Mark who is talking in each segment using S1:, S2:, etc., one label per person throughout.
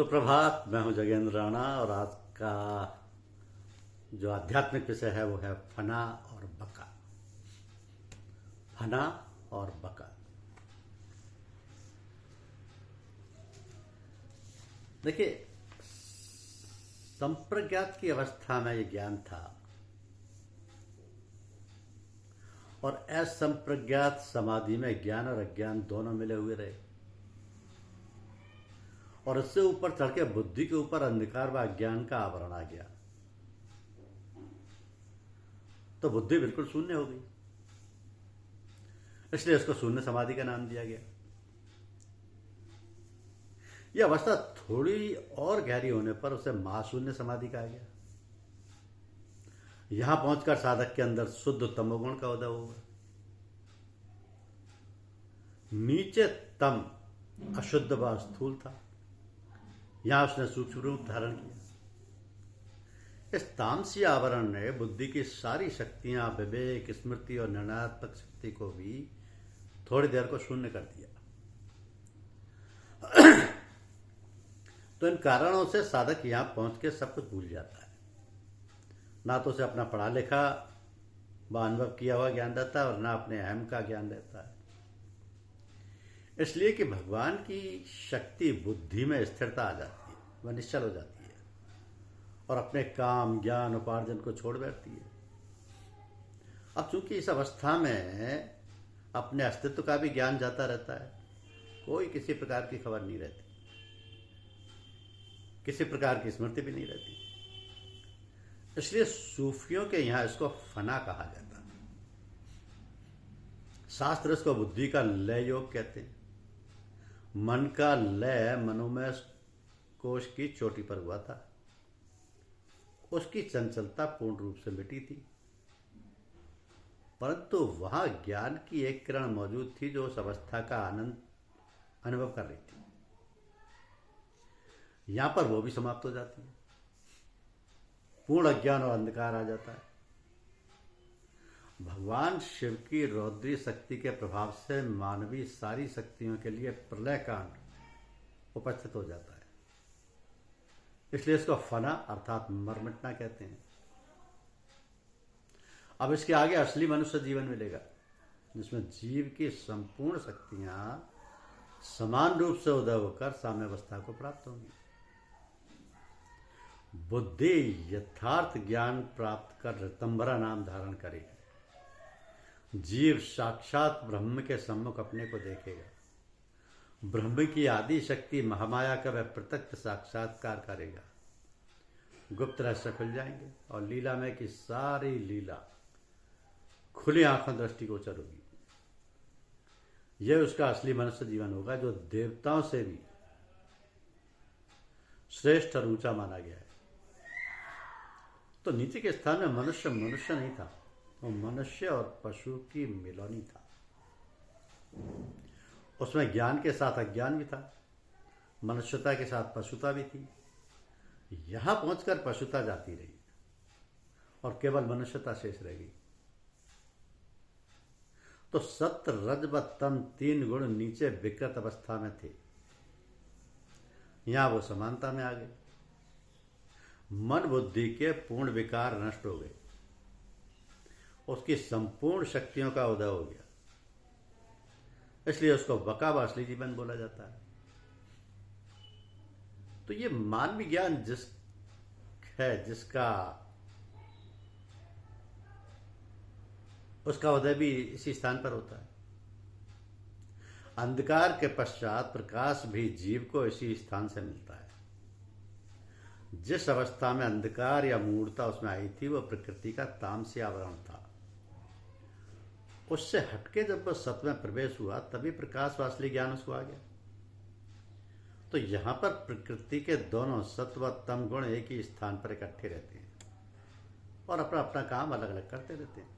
S1: सुप्रभात। मैं हूं जगेंद्र राणा और आज का जो आध्यात्मिक विषय है वो है फना और बका। फना और बका। देखिए, संप्रज्ञात की अवस्था में ये ज्ञान था और असंप्रज्ञात समाधि में ज्ञान और अज्ञान दोनों मिले हुए रहे और इससे ऊपर चढ़ के बुद्धि के ऊपर अंधकार व अज्ञान का आवरण आ गया तो बुद्धि बिल्कुल शून्य हो गई। इसलिए इसको शून्य समाधि का नाम दिया गया। यह अवस्था थोड़ी और गहरी होने पर उसे महाशून्य समाधि कहा गया। यहां पहुंचकर साधक के अंदर शुद्ध तमोगुण का उदय हुआ। नीचे तम अशुद्ध व स्थूल था, यहां उसने सूक्ष्म रूप धारण किया। इस तामसी आवरण ने बुद्धि की सारी शक्तियां, विवेक, स्मृति और निर्णयात्मक शक्ति को भी थोड़ी देर को शून्य कर दिया। तो इन कारणों से साधक यहां पहुंच के सब कुछ भूल जाता है। ना तो उसे अपना पढ़ा लिखा व अनुभव किया हुआ ज्ञान रहता है और ना अपने अहम का ज्ञान रहता है। इसलिए कि भगवान की शक्ति बुद्धि में स्थिरता आ जाती है, वह निश्चल हो जाती है और अपने काम, ज्ञान, उपार्जन को छोड़ बैठती है। अब चूंकि इस अवस्था में अपने अस्तित्व का भी ज्ञान जाता रहता है, कोई किसी प्रकार की खबर नहीं रहती, किसी प्रकार की स्मृति भी नहीं रहती। इसलिए सूफियों के यहां इसको फना कहा जाता है। शास्त्र इसको बुद्धि का लय योग कहते हैं। मन का लय मनोमय कोश की चोटी पर हुआ था। उसकी चंचलता पूर्ण रूप से मिटी थी, परंतु वहां ज्ञान की एक किरण मौजूद थी जो उस अवस्था का आनंद अनुभव कर रही थी। यहां पर वो भी समाप्त हो जाती है। पूर्ण अज्ञान और अंधकार आ जाता है। भगवान शिव की रौद्री शक्ति के प्रभाव से मानवीय सारी शक्तियों के लिए प्रलय कांड उपस्थित हो जाता है। इसलिए इसको फना अर्थात मर मिटना कहते हैं। अब इसके आगे असली मनुष्य जीवन मिलेगा, जिसमें जीव की संपूर्ण शक्तियां समान रूप से उदय होकर साम्यावस्था को प्राप्त होंगी। बुद्धि यथार्थ ज्ञान प्राप्त कर ऋतंभरा नाम धारण करेगी। जीव साक्षात ब्रह्म के सम्मुख अपने को देखेगा। ब्रह्म की आदि शक्ति महामाया का वह प्रत्यक्ष साक्षात्कार करेगा। गुप्त रहस्य खुल जाएंगे और लीला में की सारी लीला खुली आंखों दृष्टिगोचर होगी। यह उसका असली मनुष्य जीवन होगा, जो देवताओं से भी श्रेष्ठ और ऊंचा माना गया है। तो नीचे के स्थान में मनुष्य मनुष्य नहीं था, वो मनुष्य और पशु की मिलौनी था। उसमें ज्ञान के साथ अज्ञान भी था, मनुष्यता के साथ पशुता भी थी। यहां पहुंचकर पशुता जाती रही और केवल मनुष्यता शेष रह गई। तो सत्य, रज व तम तीन गुण नीचे विकृत अवस्था में थे, यहां वो समानता में आ गए। मन बुद्धि के पूर्ण विकार नष्ट हो गए, उसकी संपूर्ण शक्तियों का उदय हो गया। इसलिए उसको बका व असली जीवन बोला जाता है। तो ये मानवीय ज्ञान जिसका उसका उदय भी इसी स्थान पर होता है। अंधकार के पश्चात प्रकाश भी जीव को इसी स्थान से मिलता है। जिस अवस्था में अंधकार या मूढ़ता उसमें आई थी, वह प्रकृति का तामसी आवरण था। उससे हटके जब वह सत्व में प्रवेश हुआ, तभी प्रकाश व असली ज्ञान उसको आ गया। तो यहां पर प्रकृति के दोनों सत्व व तम गुण एक ही स्थान पर इकट्ठे रहते हैं और अपना अपना काम अलग अलग करते रहते हैं।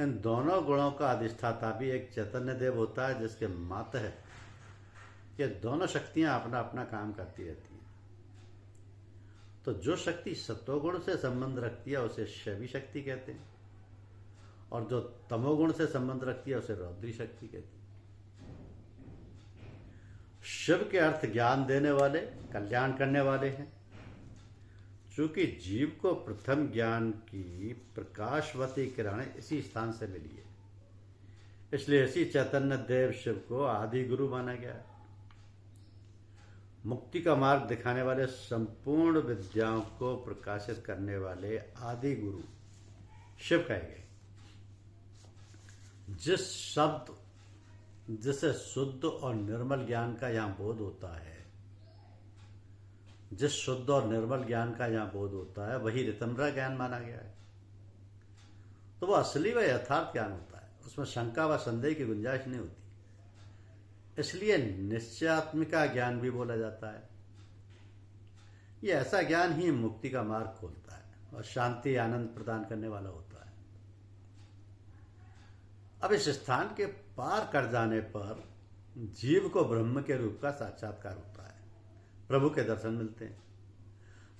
S1: इन दोनों गुणों का अधिष्ठाता भी एक चैतन्य देव होता है, जिसके मातः ये दोनों शक्तियां अपना अपना काम करती रहती हैं। तो जो शक्ति सत्वगुण से संबंध रखती है उसे शैवी शक्ति कहते हैं, और जो तमोगुण से संबंध रखती है उसे रौद्री शक्ति कहते हैं। शिव के अर्थ ज्ञान देने वाले, कल्याण करने वाले हैं। चूंकि जीव को प्रथम ज्ञान की प्रकाशवती किरण इसी स्थान से मिली है, इसलिए इसी चैतन्य देव शिव को आदि गुरु माना गया है। मुक्ति का मार्ग दिखाने वाले, संपूर्ण विद्याओं को प्रकाशित करने वाले आदि गुरु शिव कहे गए। जिस शब्द जिसे शुद्ध और निर्मल ज्ञान का यहाँ बोध होता है, जिस शुद्ध और निर्मल ज्ञान का यहाँ बोध होता है, वही ऋतंभरा ज्ञान माना गया है। तो वो असली व यथार्थ ज्ञान होता है, उसमें शंका व संदेह की गुंजाइश नहीं होती। इसलिए निश्चयात्मिका ज्ञान भी बोला जाता है। ये ऐसा ज्ञान ही मुक्ति का मार्ग खोलता है और शांति आनंद प्रदान करने वाला होता है। अब इस स्थान के पार कर जाने पर जीव को ब्रह्म के रूप का साक्षात्कार होता है, प्रभु के दर्शन मिलते हैं।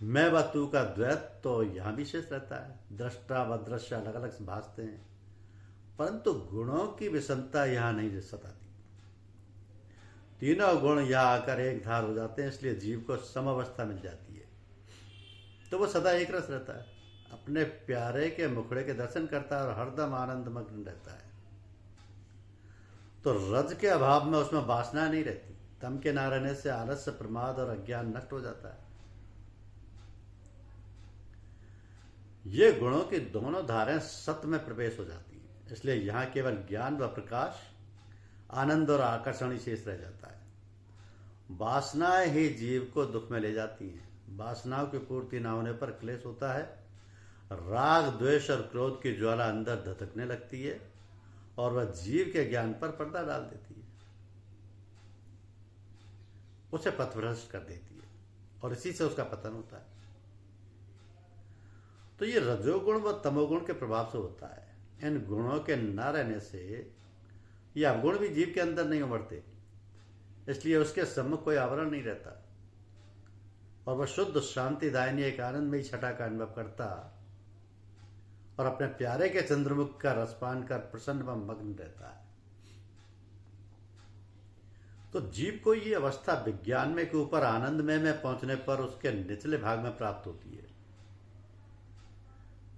S1: मैं व तू का द्वैत तो यहां भी शेष रहता है। दृष्टा व दृश्य अलग अलग भासते हैं, परंतु गुणों की विषमता यहां नहीं सताती। तीनों गुण यहां आकर एक धार हो जाते हैं, इसलिए जीव को समअवस्था मिल जाती है। तो वो सदा एक रस रहता है, अपने प्यारे के मुखड़े के दर्शन करता है और हरदम आनंद मग्न रहता है। तो रज के अभाव में उसमें वासना नहीं रहती। तम के ना रहने से आलस्य, प्रमाद और अज्ञान नष्ट हो जाता है। ये गुणों की दोनों धारें सत्य में प्रवेश हो जाती हैं, इसलिए यहां केवल ज्ञान व प्रकाश, आनंद और आकर्षण ही शेष रह जाता है। वासनाएं ही जीव को दुख में ले जाती हैं। वासनाओं की पूर्ति न होने पर क्लेश होता है। राग, द्वेष और क्रोध की ज्वाला अंदर धधकने लगती है और वह जीव के ज्ञान पर पर्दा डाल देती है, उसे पथभ्रष्ट कर देती है और इसी से उसका पतन होता है। तो ये रजोगुण व तमोगुण के प्रभाव से होता है। इन गुणों के न रहने से ये अवगुण भी जीव के अंदर नहीं उमड़ते, इसलिए उसके सम्मुख कोई आवरण नहीं रहता और वह शुद्ध शांतिदायिनी एक आनंदमयी छटा का अनुभव करता और अपने प्यारे के चंद्रमुख का रसपान कर प्रसन्न व मग्न रहता है। तो जीव को ये अवस्था विज्ञान में के ऊपर आनंदमय में पहुंचने पर उसके निचले भाग में प्राप्त होती है,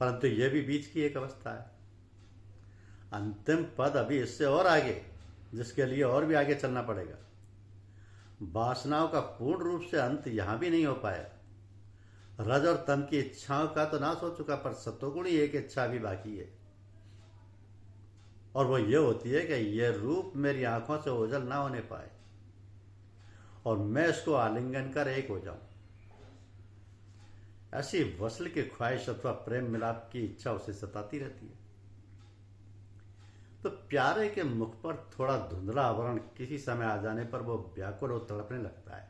S1: परंतु यह भी बीच की एक अवस्था है। अंतिम पद अभी इससे और आगे, जिसके लिए और भी आगे चलना पड़ेगा। वासनाओं का पूर्ण रूप से अंत यहां भी नहीं हो पाया। रज और तम की इच्छाओं का तो नाश हो चुका, पर सत्वगुण ही एक इच्छा भी बाकी है, और वो ये होती है कि यह रूप मेरी आंखों से ओझल ना होने पाए और मैं इसको आलिंगन कर एक हो जाऊं। ऐसी वसल की ख्वाहिश अथवा प्रेम मिलाप की इच्छा उसे सताती रहती है। तो प्यारे के मुख पर थोड़ा धुंधला आवरण किसी समय आ जाने पर वो व्याकुल और तड़पने लगता है,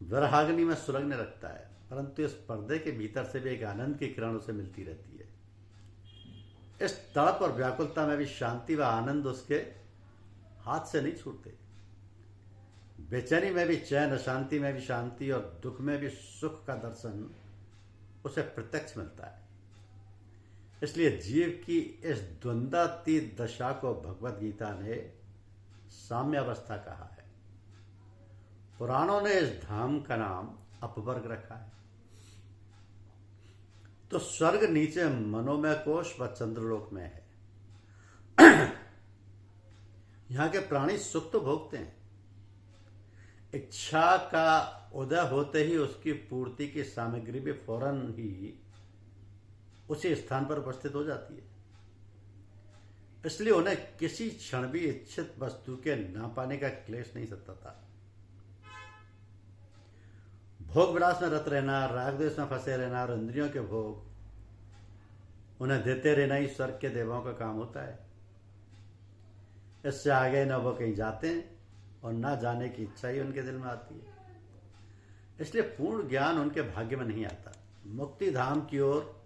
S1: विरहाग्नि में सुलगने लगता है, परंतु इस पर्दे के भीतर से भी एक आनंद की किरण उसे मिलती रहती है। इस तड़प और व्याकुलता में भी शांति व आनंद उसके हाथ से नहीं छूटते। बेचैनी में भी चैन, अशांति में भी शांति और दुख में भी सुख का दर्शन उसे प्रत्यक्ष मिलता है। इसलिए जीव की इस द्वंद्वातीत दशा को भगवत गीता ने साम्य अवस्था कहा है। पुराणों ने इस धाम का नाम अपवर्ग रखा है। तो स्वर्ग नीचे मनोमय कोश व चंद्रलोक में है। यहां के प्राणी सुख तो भोगते हैं, इच्छा का उदय होते ही उसकी पूर्ति की सामग्री भी फौरन ही उसी स्थान पर उपस्थित हो जाती है। इसलिए उन्हें किसी क्षण भी इच्छित वस्तु के ना पाने का क्लेश नहीं सताता। भोग विलास में रत रहना, राग द्वेष में फंसे रहना और इंद्रियों के भोग उन्हें देते रहना ही स्वर्ग के देवों का काम होता है। इससे आगे न वो कहीं जाते हैं और ना जाने की इच्छा ही उनके दिल में आती है। इसलिए पूर्ण ज्ञान उनके भाग्य में नहीं आता। मुक्ति धाम की ओर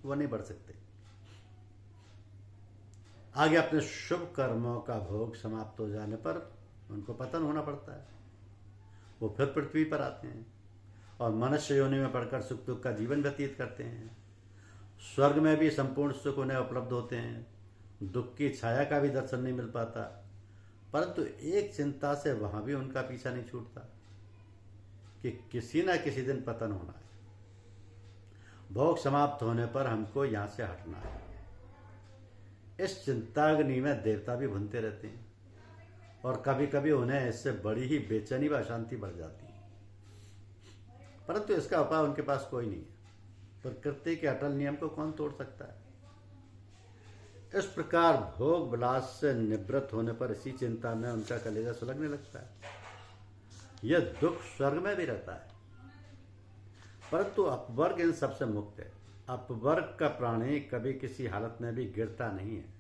S1: वो नहीं बढ़ सकते। आगे अपने शुभ कर्मों का भोग समाप्त हो जाने पर उनको पतन होना पड़ता है। वो फिर पृथ्वी पर आते हैं और मनुष्य योनि में पड़कर सुख दुख का जीवन व्यतीत करते हैं। स्वर्ग में भी संपूर्ण सुख उन्हें उपलब्ध होते हैं, दुख की छाया का भी दर्शन नहीं मिल पाता, परंतु एक चिंता से वहां भी उनका पीछा नहीं छूटता कि किसी न किसी दिन पतन होना है, भोग समाप्त होने पर हमको यहां से हटना है। इस चिंताग्नि में देवता भी भुनते रहते हैं और कभी कभी उन्हें इससे बड़ी ही बेचैनी व अशांति बढ़ जाती है, परंतु इसका उपाय उनके पास कोई नहीं है। प्रकृति के अटल नियम को कौन तोड़ सकता है। इस प्रकार भोग विलास से निवृत्त होने पर इसी चिंता में उनका कलेजा सुलगने लगता है। यह दुख स्वर्ग में भी रहता है, परंतु अपवर्ग इन सबसे मुक्त है। अपवर्ग का प्राणी कभी किसी हालत में भी गिरता नहीं है।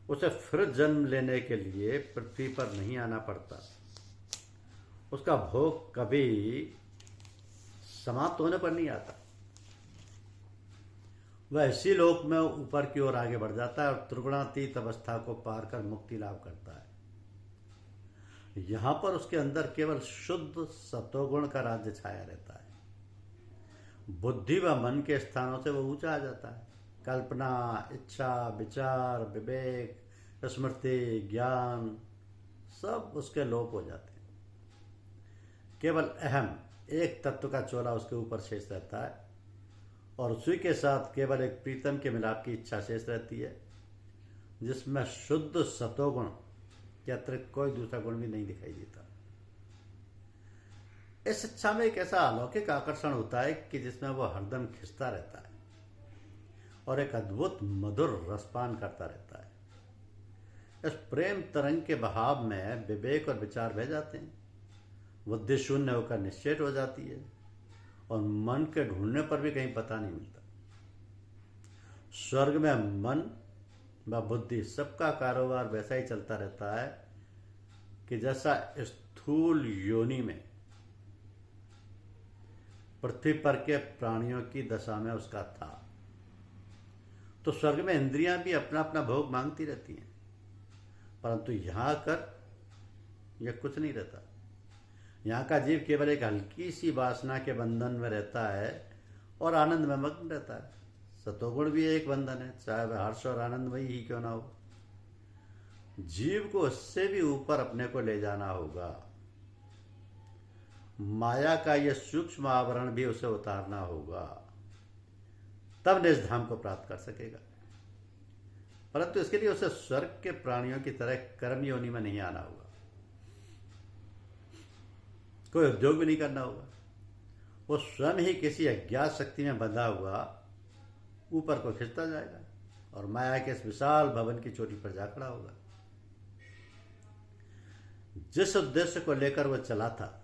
S1: उसे फिर जन्म लेने के लिए पृथ्वी पर नहीं आना पड़ता। उसका भोग कभी समाप्त होने पर नहीं आता। वह इसी लोक में ऊपर की ओर आगे बढ़ जाता है और त्रिगुणातीत अवस्था को पार कर मुक्ति लाभ करता है। यहां पर उसके अंदर केवल शुद्ध सतोगुण का राज्य छाया रहता है। बुद्धि व मन के स्थानों से वह ऊंचा आ जाता है। कल्पना, इच्छा, विचार, विवेक, स्मृति, ज्ञान सब उसके लोप हो जाते हैं। केवल अहम एक तत्व का चोला उसके ऊपर शेष रहता है और उसी के साथ केवल एक प्रीतम के मिलाप की इच्छा शेष रहती है, जिसमें शुद्ध सतोगुण के अतिरिक्त कोई दूसरा गुण भी नहीं दिखाई देता। इस इच्छा में एक ऐसा अलौकिक आकर्षण होता है कि जिसमें वह हरदम खिंचता रहता है और एक अद्भुत मधुर रसपान करता रहता है। इस प्रेम तरंग के बहाव में विवेक और विचार बह जाते हैं। बुद्धि शून्य होकर निश्चेत हो जाती है और मन के ढूंढने पर भी कहीं पता नहीं मिलता। स्वर्ग में मन व बुद्धि सबका कारोबार वैसा ही चलता रहता है कि जैसा स्थूल योनि में पृथ्वी पर के प्राणियों की दशा में उसका था। तो स्वर्ग में इंद्रियां भी अपना अपना भोग मांगती रहती हैं, परंतु यहां आकर यह कुछ नहीं रहता। यहाँ का जीव केवल एक हल्की सी वासना के बंधन में रहता है और आनंद में मग्न रहता है। सतोगुण भी एक बंधन है, चाहे वह हर्ष और आनंदमयी ही क्यों ना हो। जीव को उससे भी ऊपर अपने को ले जाना होगा। माया का यह सूक्ष्म आवरण भी उसे उतारना होगा, तब निज धाम को प्राप्त कर सकेगा। परंतु इसके लिए उसे स्वर्ग के प्राणियों की तरह कर्म योनि में नहीं आना होगा, कोई उद्योग भी नहीं करना होगा। वो स्वयं ही किसी अज्ञात शक्ति में बंधा हुआ ऊपर को खिंचता जाएगा और माया के इस विशाल भवन की चोटी पर जा खड़ा होगा। जिस उद्देश्य को लेकर वह चला था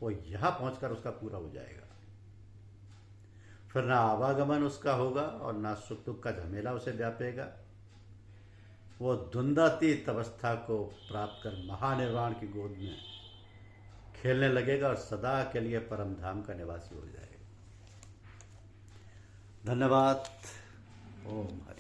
S1: वो यहां पहुंचकर उसका पूरा हो जाएगा। फिर ना आवागमन उसका होगा और ना सुख दुख का झमेला उसे व्यापेगा। वो द्वंद्वातीत अवस्था को प्राप्त कर महानिर्वाण की गोद में खेलने लगेगा और सदा के लिए परम धाम का निवासी हो जाएगा। धन्यवाद। ओम हरि।